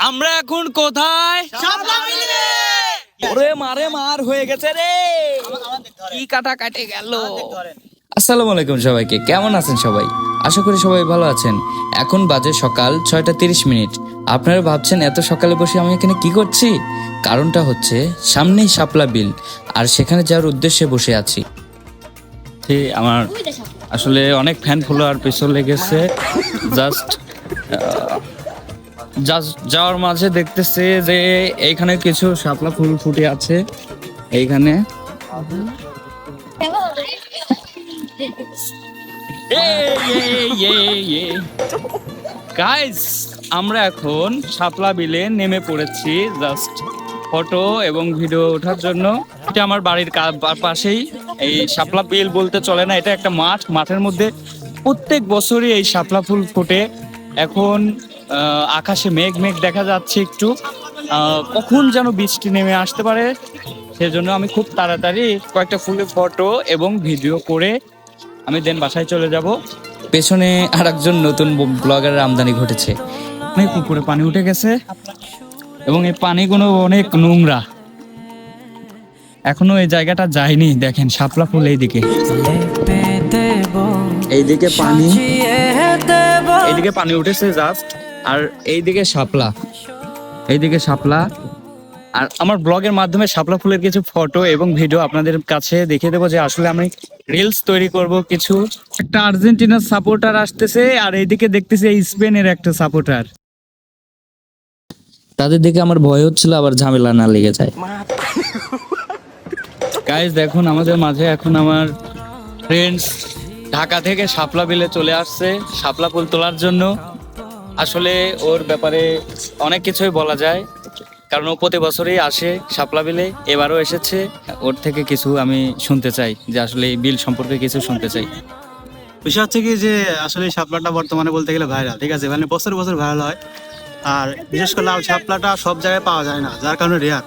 আমরা এখন কোথায়? ওরে মারে মার হয়ে গেছে রে, কি কাটা কাটে গেল। আসসালামু আলাইকুম সবাইকে, কেমন আছেন সবাই? আশা করি সবাই ভালো আছেন। এখন বাজে সকাল 6:30। আপনারা ভাবছেন এত সকালে বসে আমি এখানে কি করছি? কারণটা হচ্ছে সামনেই শাপলা বিল, আর সেখানে যাওয়ার উদ্দেশ্যে বসে আছি। আমার আসলে অনেক ফ্যান ফলোয়ার পেছন লেগেছে। জাস্ট যাওয়ার মাঝে দেখতেছে যে এইখানে কিছু শাপলা ফুল ফুটে আছে এইখানে। গাইস, আমরা এখন শাপলা বিলে নেমে পড়েছি জাস্ট ফটো এবং ভিডিও ওঠার জন্য। এটা আমার বাড়ির পাশেই এই শাপলা বিল বলতে চলে না, এটা একটা মাঠের মধ্যে প্রত্যেক বছরই এই শাপলা ফুল ফোটে। এখন আকাশে মেঘ দেখা যাচ্ছে একটু, কখন যেন বৃষ্টি নেমে আসতে পারে, সেজন্য আমি খুব তাড়াতাড়ি কয়েকটা ফুলের ফটো এবং ভিডিও করে আমি দেন বাসায় চলে যাব। পেছনে আর একজন নতুন ব্লগারের আমদানি ঘটেছে। অনেক উপরে পানি উঠে গেছে এবং এই পানিগুলো অনেক নোংরা, এখনো এই জায়গাটা যায়নি। দেখেন শাপলা ফুল এইদিকে পানি উঠেছে জাস্ট, আর এইদিকে শাপলা। আর আমার ব্লগের মাধ্যমে শাপলা ফুলের কিছু ফটো এবং ভিডিও আপনাদের কাছে দেখিয়ে দেবো যে আসলে আমি রিলস তৈরি করব কিছু। একটা আর্জেন্টিনার সাপোর্টার আসতেছে, আর এইদিকে দেখতেছি স্পেনের একটা সাপোর্টার। তাদের দেখে আমার ভয় হচ্ছিল আবার ঝামেলা না লেগে যায়। গাইস দেখুন, আমাদের মাঝে এখন আমার ফ্রেন্ডস ঢাকা থেকে শাপলা বিলে চলে আসছে শাপলা ফুল তোলার জন্য। আসলে ওর ব্যাপারে অনেক কিছুই বলা যায়, কারণ ও প্রতি বছরই আসে শাপলা বিলে, এবারও এসেছে। ওর থেকে কিছু আমি শুনতে চাই, যে আসলে এই বিল সম্পর্কে কিছু শুনতে চাই। বিষয় হচ্ছে কি যে আসলে শাপলাটা বর্তমানে বলতে গেলে ভাইরাল, ঠিক আছে, মানে বছর বছর ভাইরাল হয়। আর বিশেষ করে লাল শাপলাটা সব জায়গায় পাওয়া যায় না, যার কারণে রেয়ার।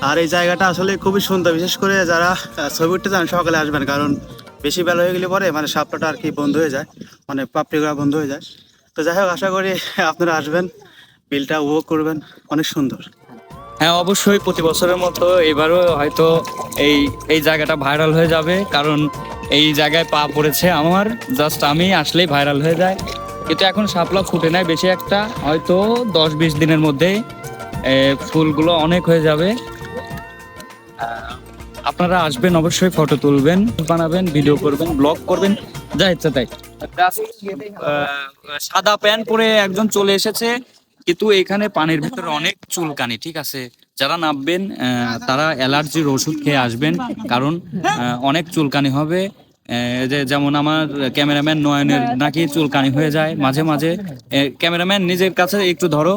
আর এই জায়গাটা আসলে খুবই সুন্দর, বিশেষ করে যারা ছবি উঠতে চান সকালে আসবেন, কারণ বেশি বেলা হয়ে গেলে পরে মানে শাপলাটা আর কি বন্ধ হয়ে যায়, মানে পাপড়ি করা বন্ধ হয়ে যায়। তো যাই হোক, আশা করি আপনারা আসবেন, বিলটা উপভোগ করবেন, অনেক সুন্দর। হ্যাঁ অবশ্যই, প্রতি বছরের মতো এবারও হয়তো এই জায়গাটা ভাইরাল হয়ে যাবে, কারণ এই জায়গায় পা পড়েছে আমার। জাস্ট আমি আসলেই ভাইরাল হয়ে যায়, কিন্তু এখন শাপলা ফুটে নাই বেশি একটা, হয়তো 10-20 দিনের মধ্যেই ফুলগুলো অনেক হয়ে যাবে। আপনারা আসবেন, অবশ্যই ফটো তুলবেন, বানাবেন, ভিডিও করবেন, ব্লগ করবেন, যা ইচ্ছা তাই। সাদা প্যান্ট পরে একজন চলে এসেছে, কিন্তু এখানে পানির ভিতরে অনেক চুলকানি, ঠিক আছে? যারা নামবেন তারা অ্যালার্জির ওষুধ খেয়ে আসবেন, কারণ অনেক চুলকানি হবে। যেমন আমার ক্যামেরাম্যান নয়নের নাকি চুলকানি হয়ে যায় মাঝে মাঝে। ক্যামেরাম্যান নিজের কাছে একটু ধরো।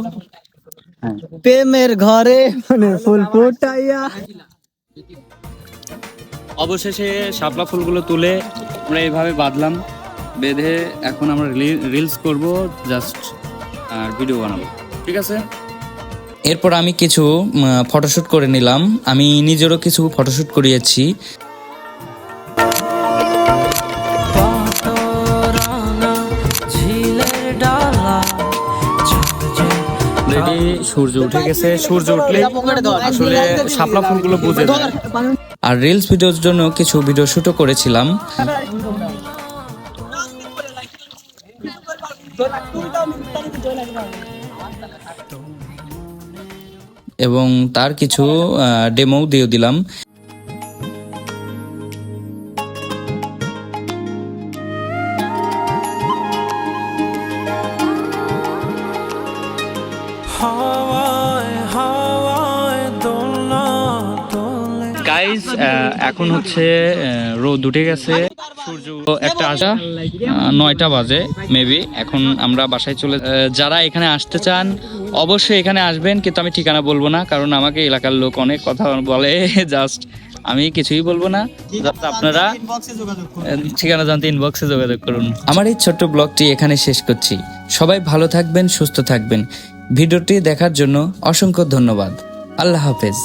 প্রেমের ঘরে মানে ফুল ফুটাইয়া। অবশেষে শাপলা ফুলগুলো তুলে আমরা এইভাবে বাঁধলাম, বেঁধে এখন আমরা রিলস করব জাস্ট, আর ভিডিও বানাবো, ঠিক আছে? এরপর আমি কিছু ফটোশুট করে নিলাম, আমি নিজেরও কিছু ফটোশুট করিয়েছি। সূর্য উঠে গেছে, সূর্য উঠলে আসলে শাপলা ফুলগুলো বুঝে যায়। আর রিলস ভিডিওর জন্য কিছু ভিডিও শুটও করেছিলাম। এবং তার কিছু ডেমো দিয়ে দিলাম। গাইস এখন হচ্ছে রোদ উঠে গেছে, সূর্য একটা আসা 9টা বাজে মেবি। এখন আমরা বাসায় চলে, যারা এখানে আসতে চান অবশ্যই এখানে আসবেন, কিন্তু আমি ঠিকানা বলবো না, কারণ আমাকে এলাকার লোক অনেক কথা বলে। জাস্ট আমি কিছুই বলবো না, আপনারা ঠিকানা জানতে ইনবক্সে যোগাযোগ করুন। আমার এই ছোট্ট ব্লগটি এখানে শেষ করছি। সবাই ভালো থাকবেন, সুস্থ থাকবেন। ভিডিওটি দেখার জন্য অসংখ্য ধন্যবাদ। আল্লাহ হাফেজ।